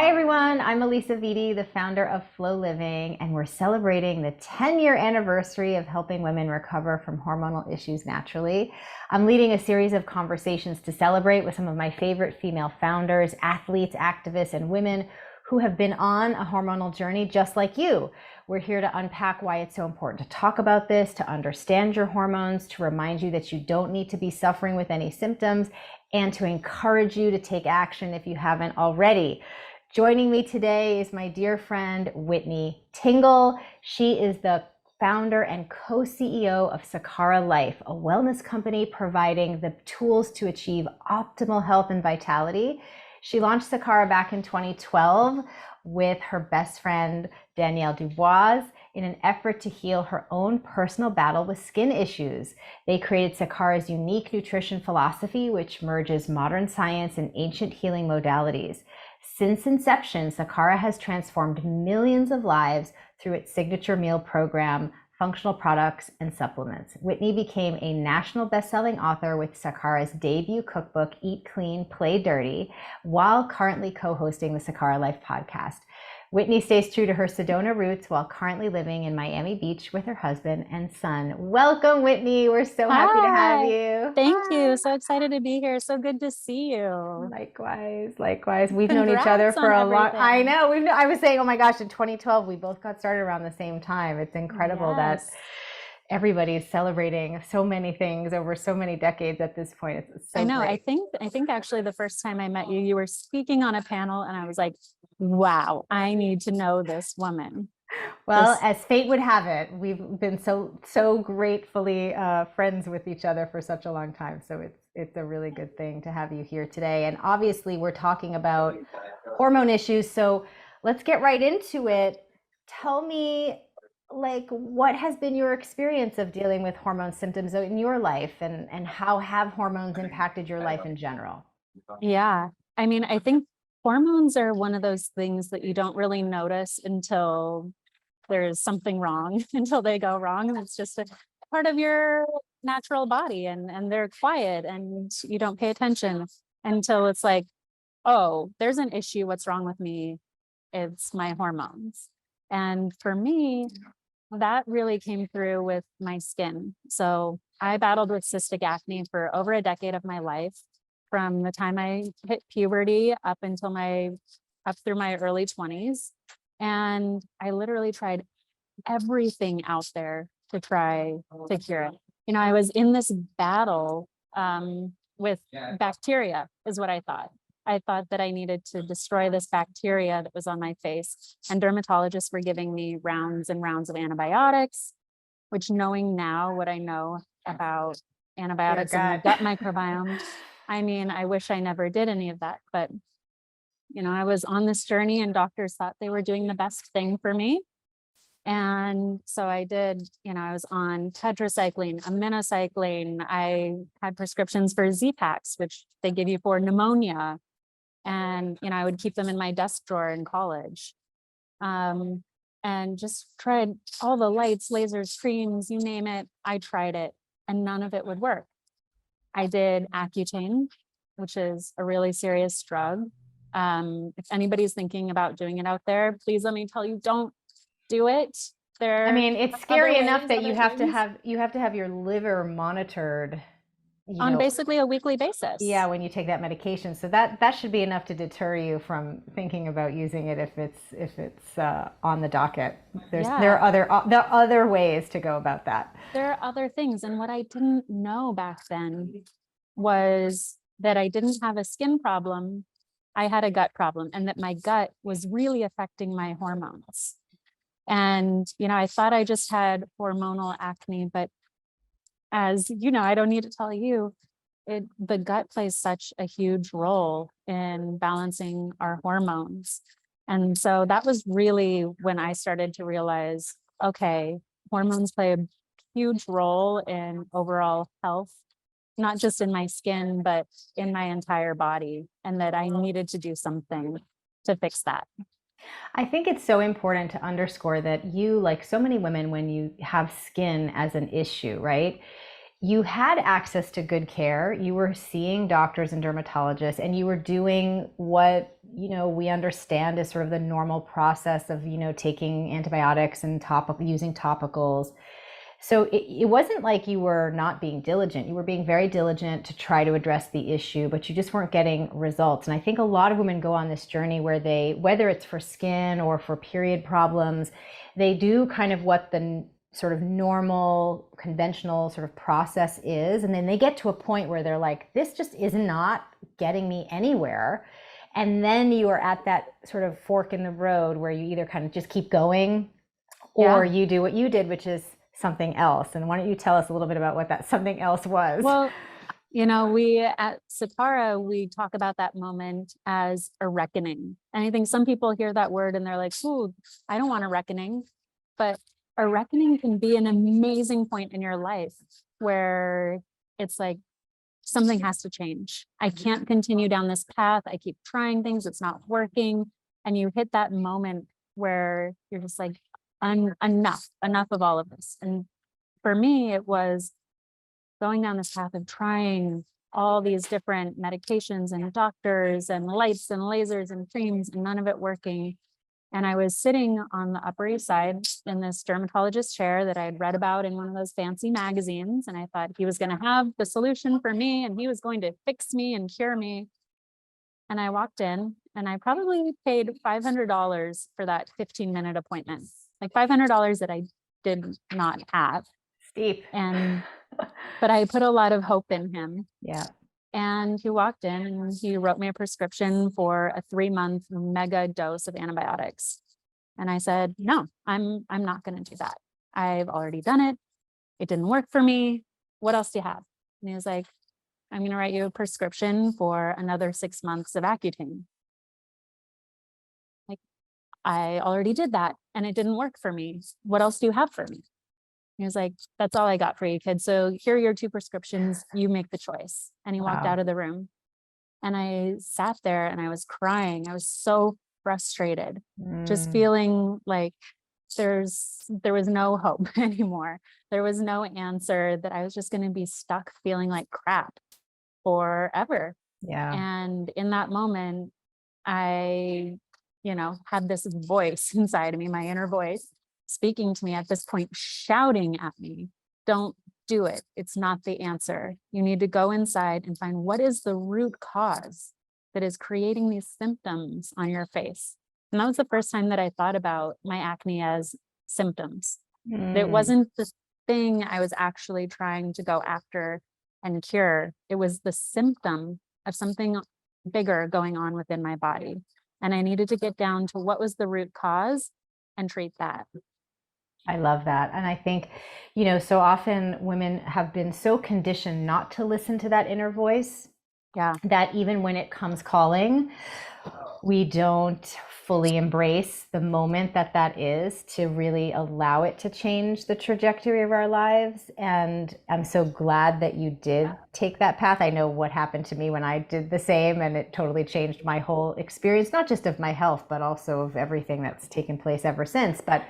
Hi everyone, I'm Elisa Vitti, the founder of Flow Living, and we're celebrating the 10-year anniversary of helping women recover from hormonal issues naturally. I'm leading a series of conversations to celebrate with some of my favorite female founders, athletes, activists, and women who have been on a hormonal journey just like you. We're here to unpack why it's so important to talk about this, to understand your hormones, to remind you that you don't need to be suffering with any symptoms, and to encourage you to take action if you haven't already. Joining me today is my dear friend, Whitney Tingle. She is the founder and co-CEO of Sakara Life, a wellness company providing the tools to achieve optimal health and vitality. She launched Sakara back in 2012 with her best friend, Danielle Dubois, in an effort to heal her own personal battle with skin issues. They created Sakara's unique nutrition philosophy, which merges modern science and ancient healing modalities. Since inception, Sakara has transformed millions of lives through its signature meal program, functional products, and supplements. Whitney became a national best-selling author with Sakara's debut cookbook, Eat Clean, Play Dirty, while currently co-hosting the Sakara Life podcast. Whitney stays true to her Sedona roots while currently living in Miami Beach with her husband and son. Welcome, Whitney. We're so happy to have Hi. you. Thank you. So excited to be here. So good to see you. Likewise, likewise. We've known each other Congrats for on a long. I everything. know. I was saying, oh my gosh, in 2012, we both got started around the same time. It's incredible that Yes. everybody's celebrating so many things over so many decades at this point. It's I so know. I great. think I think actually the first time I met you, you were speaking on a panel and I was like, wow, I need to know this woman. Well, This, as fate would have it, we've been so gratefully friends with each other for such a long time. So it's a really good thing to have you here today. And obviously, we're talking about hormone issues. So let's get right into it. Tell me, like, what has been your experience of dealing with hormone symptoms in your life, and how have hormones impacted your life in general? yeah. I mean, I think hormones are one of those things that you don't really notice until there's something wrong, until they go wrong. And it's just a part of your natural body and they're quiet and you don't pay attention until it's like, oh, there's an issue. What's wrong with me? It's my hormones. And for me, that really came through with my skin. So I battled with cystic acne for over a decade of my life, from the time I hit puberty up through my early 20s. And I literally tried everything out there to try to cure it. I was in this battle with bacteria, is what I thought. I thought that I needed to destroy this bacteria that was on my face. And dermatologists were giving me rounds and rounds of antibiotics, which, knowing now what I know about Dear antibiotics and the God. gut microbiome, I mean, I wish I never did any of that. But, I was on this journey and doctors thought they were doing the best thing for me. And so I did, I was on tetracycline, aminocycline. I had prescriptions for Z-Paks, which they give you for pneumonia. And, I would keep them in my desk drawer in college. And just tried all the lights, lasers, creams, you name it. I tried it and none of it would work. I did Accutane, which is a really serious drug. If anybody's thinking about doing it out there, please let me tell you, don't do it. I There mean, it's are other scary enough ways, that other things you have to have your liver monitored, you on know, basically a weekly yeah, basis. when you take that medication. So that should be enough to deter you from thinking about using it if it's on the docket. There Yeah, are other ways to go about that. there are other things. And what I didn't know back then was that I didn't have a skin problem. I had a gut problem, and that my gut was really affecting my hormones. And, I thought I just had hormonal acne, but as you know, I don't need to tell you, the gut plays such a huge role in balancing our hormones. And so that was really when I started to realize, okay, hormones play a huge role in overall health, not just in my skin, but in my entire body, and that I needed to do something to fix that. I think it's so important to underscore that you, like so many women, when you have skin as an issue, right? you had access to good care. You were seeing doctors and dermatologists, and you were doing what, we understand is sort of the normal process of, taking antibiotics and using topicals. So it wasn't like you were not being diligent. You were being very diligent to try to address the issue, but you just weren't getting results. And I think a lot of women go on this journey where whether it's for skin or for period problems, they do kind of what the sort of normal, conventional sort of process is. And then they get to a point where they're like, this just is not getting me anywhere. And then you are at that sort of fork in the road where you either kind of just keep going, or you do what you did, which is something else. And why don't you tell us a little bit about what that something else was? Well, we at Satara, we talk about that moment as a reckoning. And I think some people hear that word and they're like, ooh, I don't want a reckoning. But a reckoning can be an amazing point in your life where it's like, something has to change. I can't continue down this path. I keep trying things, it's not working. And you hit that moment where you're just like, enough of all of this. And for me, it was going down this path of trying all these different medications and doctors and lights and lasers and creams, and none of it working. And I was sitting on the Upper East Side in this dermatologist chair that I had read about in one of those fancy magazines. And I thought he was going to have the solution for me and he was going to fix me and cure me. And I walked in and I probably paid $500 for that 15-minute appointment, like $500 that I did not have. Steep. But I put a lot of hope in him. Yeah. And he walked in and he wrote me a prescription for a 3-month mega dose of antibiotics. And I said, no, I'm not going to do that. I've already done it. It didn't work for me. What else do you have? And he was like, I'm going to write you a prescription for another 6 months of Accutane. Like, I already did that and it didn't work for me. What else do you have for me? He was like, that's all I got for you, kid. So here are your 2 prescriptions. You make the choice. And he walked out of the room. And I sat there and I was crying. I was so frustrated, just feeling like there was no hope anymore. There was no answer, that I was just going to be stuck feeling like crap forever. Yeah. And in that moment, I, had this voice inside of me, my inner voice, speaking to me at this point, shouting at me, don't do it. It's not the answer. You need to go inside and find what is the root cause that is creating these symptoms on your face. And that was the first time that I thought about my acne as symptoms. It wasn't the thing I was actually trying to go after and cure. It was the symptom of something bigger going on within my body. And I needed to get down to what was the root cause and treat that. I love that. And I think, so often women have been so conditioned not to listen to that inner voice. Yeah. That even when it comes calling, we don't fully embrace the moment that is, to really allow it to change the trajectory of our lives. And I'm so glad that you did take that path. I know what happened to me when I did the same, and it totally changed my whole experience, not just of my health, but also of everything that's taken place ever since. But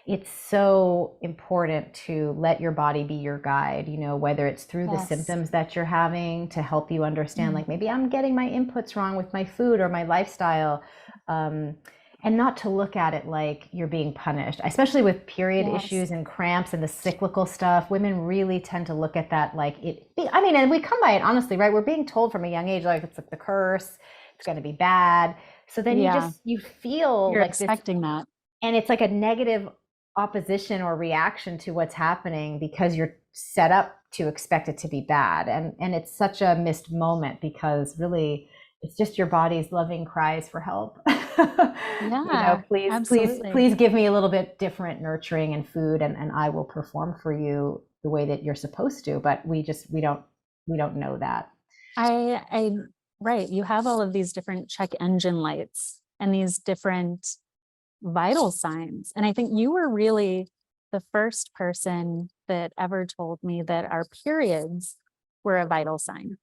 it's so important to let your body be your guide, whether it's through the symptoms that you're having, to help you understand, like, maybe I'm getting my inputs wrong with my food or my lifestyle, and not to look at it like you're being punished, especially with period issues and cramps and the cyclical stuff. Women really tend to look at that like and we come by it honestly, right? We're being told from a young age, like, it's like the curse, it's going to be bad. So then you feel you're like expecting that. And it's like a negative opposition or reaction to what's happening because you're set up to expect it to be bad. And it's such a missed moment, because really it's just your body's loving cries for help. Please give me a little bit different nurturing and food, and I will perform for you the way that you're supposed to. But we don't know that. Right. You have all of these different check engine lights and these different vital signs. And I think you were really the first person that ever told me that our periods were a vital sign,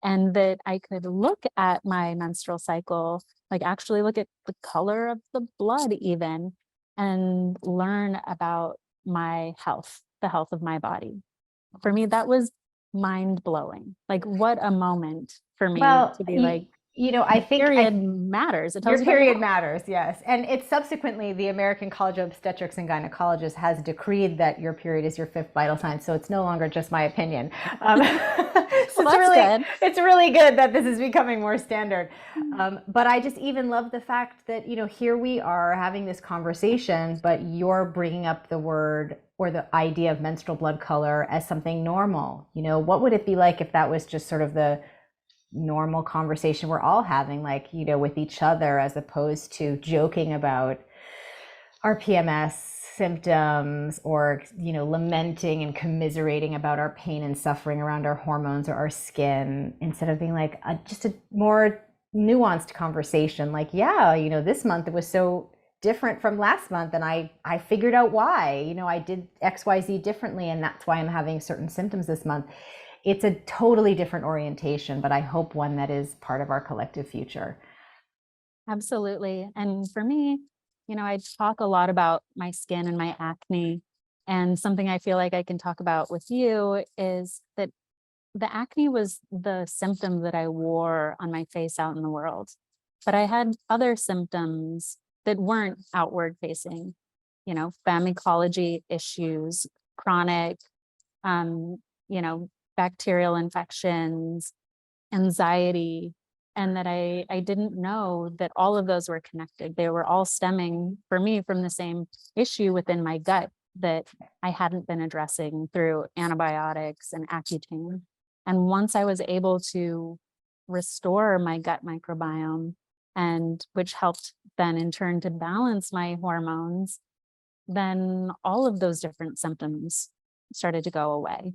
and that I could look at my menstrual cycle, like actually look at the color of the blood even, and learn about my health, the health of my body. For me, that was mind blowing. Like, what a moment for me Well, to be like, I think period matters. It tells your you about your period health. matters, yes. And it's subsequently the American College of Obstetrics and Gynecologists has decreed that your period is your fifth vital sign. So it's no longer just my opinion. So Well, that's good. it's really good that this is becoming more standard. But I just even love the fact that, here we are having this conversation, but you're bringing up the word or the idea of menstrual blood color as something normal. What would it be like if that was just sort of the normal conversation we're all having, like, with each other, as opposed to joking about our PMS symptoms or, lamenting and commiserating about our pain and suffering around our hormones or our skin, instead of being like just a more nuanced conversation. Like, yeah, this month it was so different from last month, and I figured out why. I did XYZ differently, and that's why I'm having certain symptoms this month. It's a totally different orientation, but I hope one that is part of our collective future. Absolutely. And for me, I talk a lot about my skin and my acne. And something I feel like I can talk about with you is that the acne was the symptom that I wore on my face out in the world. But I had other symptoms that weren't outward facing, fem ecology issues, chronic, you know, bacterial infections, anxiety, and that I didn't know that all of those were connected. They were all stemming for me from the same issue within my gut that I hadn't been addressing through antibiotics and Accutane. And once I was able to restore my gut microbiome, and which helped then in turn to balance my hormones, then all of those different symptoms started to go away.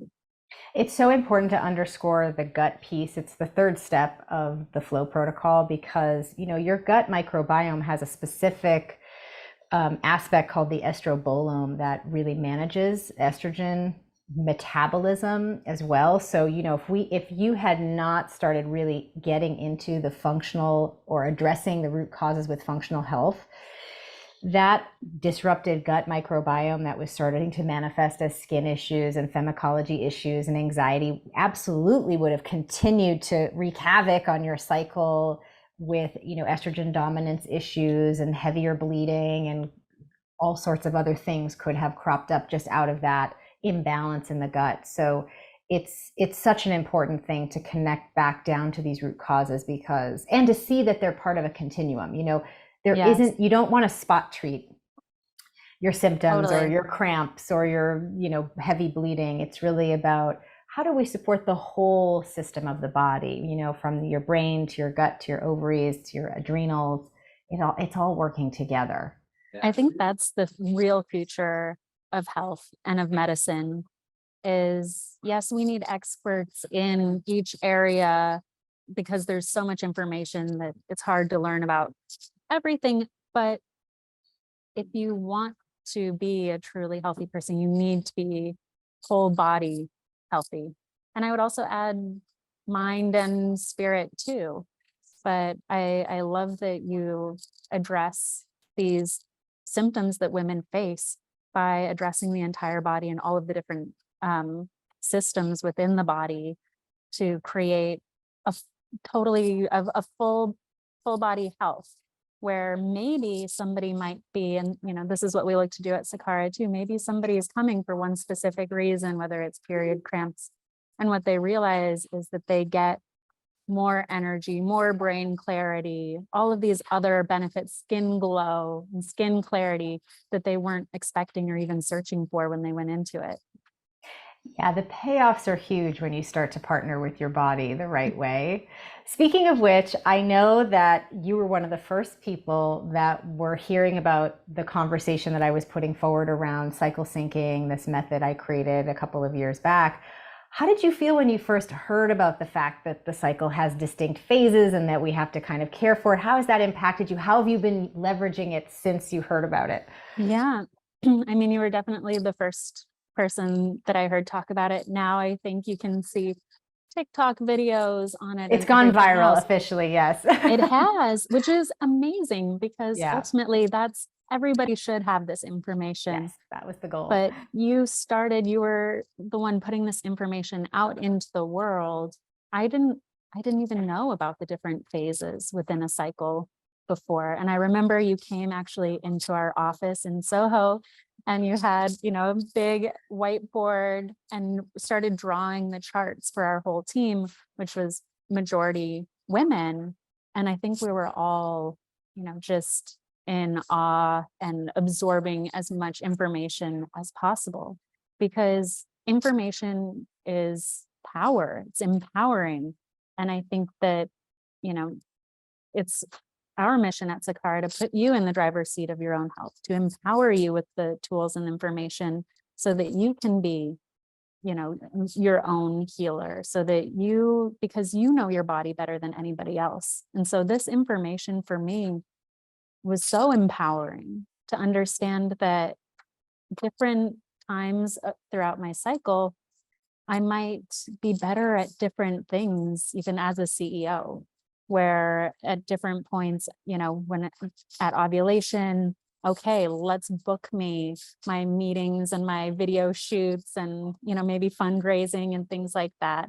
It's so important to underscore the gut piece. It's the third step of the flow protocol, because your gut microbiome has a specific aspect called the estrobolome that really manages estrogen metabolism as well. So if you had not started really getting into the functional or addressing the root causes with functional health, that disrupted gut microbiome that was starting to manifest as skin issues and pharmacology issues and anxiety absolutely would have continued to wreak havoc on your cycle with, estrogen dominance issues and heavier bleeding, and all sorts of other things could have cropped up just out of that imbalance in the gut. So it's such an important thing to connect back down to these root causes, and to see that they're part of a continuum. Yes, You don't want to spot treat your symptoms or totally. your cramps or your, heavy bleeding. It's really about how do we support the whole system of the body, from your brain to your gut to your ovaries to your adrenals. It's all working together. I think that's the real future of health and of medicine is, yes, we need experts in each area because there's so much information that it's hard to learn about everything. But if you want to be a truly healthy person, you need to be whole body healthy. And I would also add mind and spirit too. But I love that you address these symptoms that women face by addressing the entire body and all of the different systems within the body to create totally a full body health, where maybe somebody might be, and this is what we like to do at Sakara too, maybe somebody is coming for one specific reason, whether it's period cramps, and what they realize is that they get more energy, more brain clarity, all of these other benefits, skin glow and skin clarity that they weren't expecting or even searching for when they went into it. Yeah, the payoffs are huge when you start to partner with your body the right way. Speaking of which, I know that you were one of the first people that were hearing about the conversation that I was putting forward around cycle syncing, this method I created a couple of years back. How did you feel when you first heard about the fact that the cycle has distinct phases and that we have to kind of care for it? How has that impacted you? How have you been leveraging it since you heard about it? Yeah. I mean, you were definitely the first person that I heard talk about it. Now I think you can see TikTok videos on it It's and gone everything viral else. officially, yes. It has, which is amazing because Yeah. ultimately that's everybody should have this information. Yes, that was the goal. But you were the one putting this information out into the world. I didn't even know about the different phases within a cycle before. And I remember you came actually into our office in Soho, and you had, a big whiteboard and started drawing the charts for our whole team, which was majority women. And I think we were all, just in awe and absorbing as much information as possible, because information is power, it's empowering. And I think that, it's our mission at Sakara to put you in the driver's seat of your own health, to empower you with the tools and information so that you can be, your own healer, so that because you know your body better than anybody else. And so this information for me was so empowering to understand that different times throughout my cycle, I might be better at different things, even as a CEO, where at different points, when at ovulation, okay, let's book me my meetings and my video shoots and, maybe fundraising and things like that.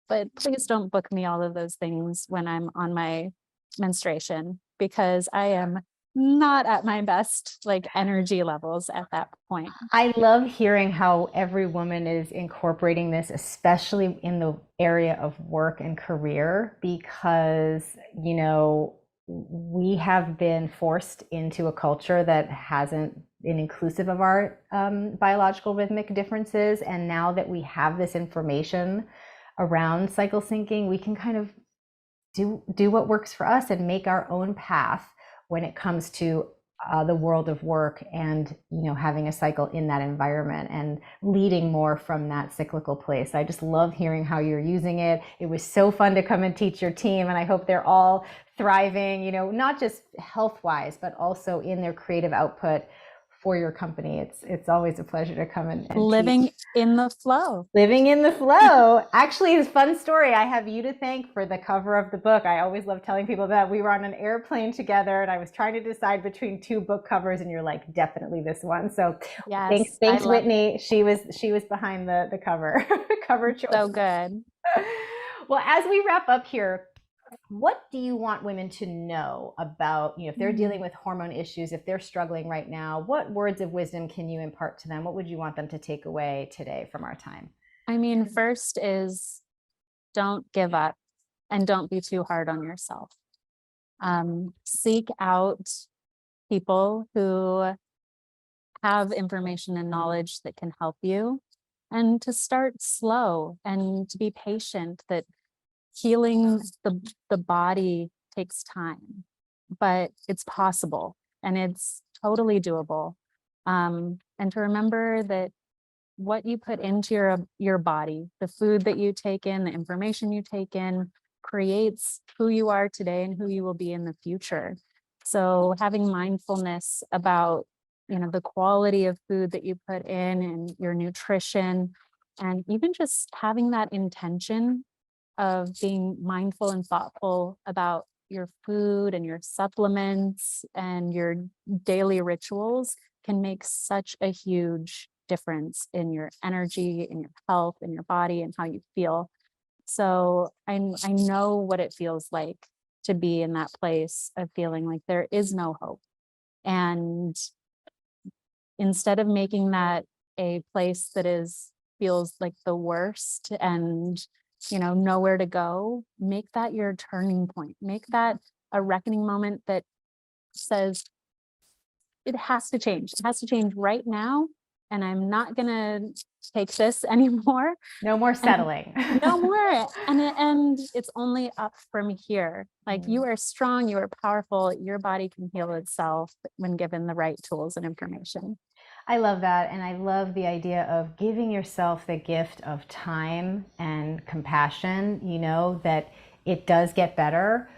But please don't book me all of those things when I'm on my menstruation, because I am not at my best energy levels at that point. I love hearing how every woman is incorporating this, especially in the area of work and career, because, we have been forced into a culture that hasn't been inclusive of our biological rhythmic differences. And now that we have this information around cycle syncing, we can kind of do what works for us and make our own path when it comes to the world of work and having a cycle in that environment and leading more from that cyclical place. I just love hearing how you're using it. It was so fun to come and teach your team, and I hope they're all thriving, not just health-wise, but also in their creative output for your company. It's always a pleasure to come and living teach. in the flow. Living in the flow. Actually, it's a fun story. I have you to thank for the cover of the book. I always love telling people that we were on an airplane together and I was trying to decide between two book covers, and you're like, definitely this one. So yes, thanks Whitney. She was behind the cover cover choice. So good. Well, as we wrap up here, what do you want women to know about, if they're dealing with hormone issues, if they're struggling right now, what words of wisdom can you impart to them? What would you want them to take away today from our time? I mean, first is don't give up and don't be too hard on yourself. Seek out people who have information and knowledge that can help you, and to start slow and to be patient, that healing the body takes time, but it's possible and it's totally doable. And to remember that what you put into your body, the food that you take in, the information you take in, creates who you are today and who you will be in the future. So having mindfulness about, the quality of food that you put in and your nutrition, and even just having that intention of being mindful and thoughtful about your food and your supplements and your daily rituals can make such a huge difference in your energy, in your health, in your body, and how you feel. So I know what it feels like to be in that place of feeling like there is no hope. And instead of making that a place that feels like the worst and nowhere to go, make that your turning point. Make that a reckoning moment that says it has to change. It has to change right now. And I'm not gonna take this anymore. No more settling. No more. And it's only up from here. You are strong, you are powerful, your body can heal itself when given the right tools and information. I love that. And I love the idea of giving yourself the gift of time and compassion, that it does get better,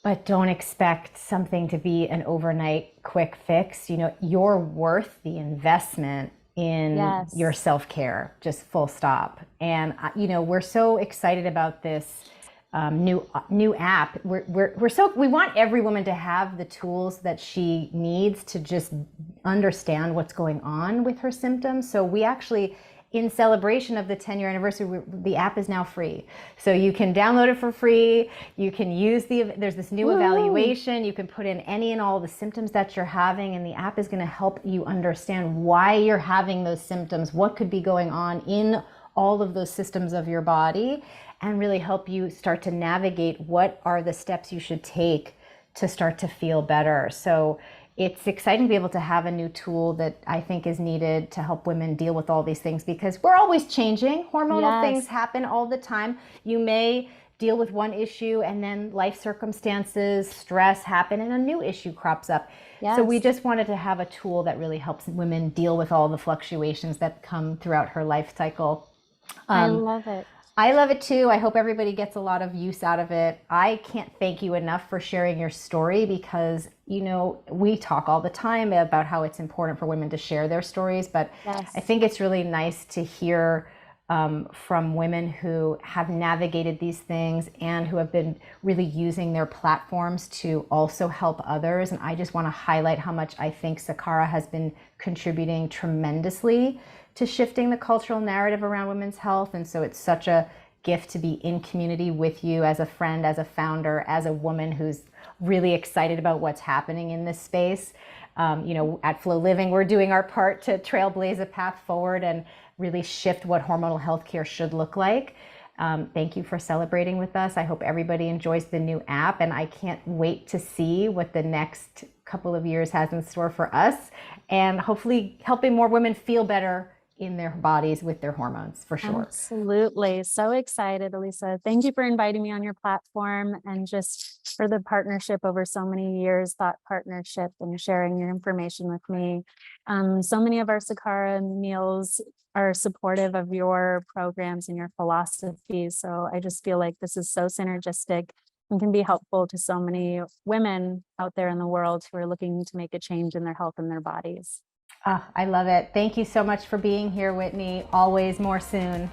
but don't expect something to be an overnight quick fix. You're worth the investment in your self-care, just full stop. And, we're so excited about this new app. We want every woman to have the tools that she needs to just understand what's going on with her symptoms. So we actually, in celebration of the 10-year anniversary, the app is now free. So you can download it for free. You can use there's this new evaluation. You can put in any and all the symptoms that you're having, and the app is going to help you understand why you're having those symptoms, what could be going on in all of those systems of your body, and really help you start to navigate what are the steps you should take to start to feel better. So it's exciting to be able to have a new tool that I think is needed to help women deal with all these things, because we're always changing. Hormonal things happen all the time. You may deal with one issue and then life circumstances, stress happen, and a new issue crops up. So we just wanted to have a tool that really helps women deal with all the fluctuations that come throughout her life cycle. I love it. I love it too. I hope everybody gets a lot of use out of it. I can't thank you enough for sharing your story, because, you know, we talk all the time about how it's important for women to share their stories, but I think it's really nice to hear from women who have navigated these things and who have been really using their platforms to also help others. And I just want to highlight how much I think Sakara has been contributing tremendously to shifting the cultural narrative around women's health. And so it's such a gift to be in community with you as a friend, as a founder, as a woman who's really excited about what's happening in this space. You know, at Flow Living, we're doing our part to trailblaze a path forward and really shift what hormonal healthcare should look like. Thank you for celebrating with us. I hope everybody enjoys the new app, and I can't wait to see what the next couple of years has in store for us, and hopefully helping more women feel better in their bodies with their hormones, for sure. Absolutely. So excited, Elisa. Thank you for inviting me on your platform, and just for the partnership over so many years, thought partnership, and sharing your information with me. So many of our Sakara meals are supportive of your programs and your philosophies. So I just feel like this is so synergistic and can be helpful to so many women out there in the world who are looking to make a change in their health and their bodies. I love it. Thank you so much for being here, Whitney. Always more soon.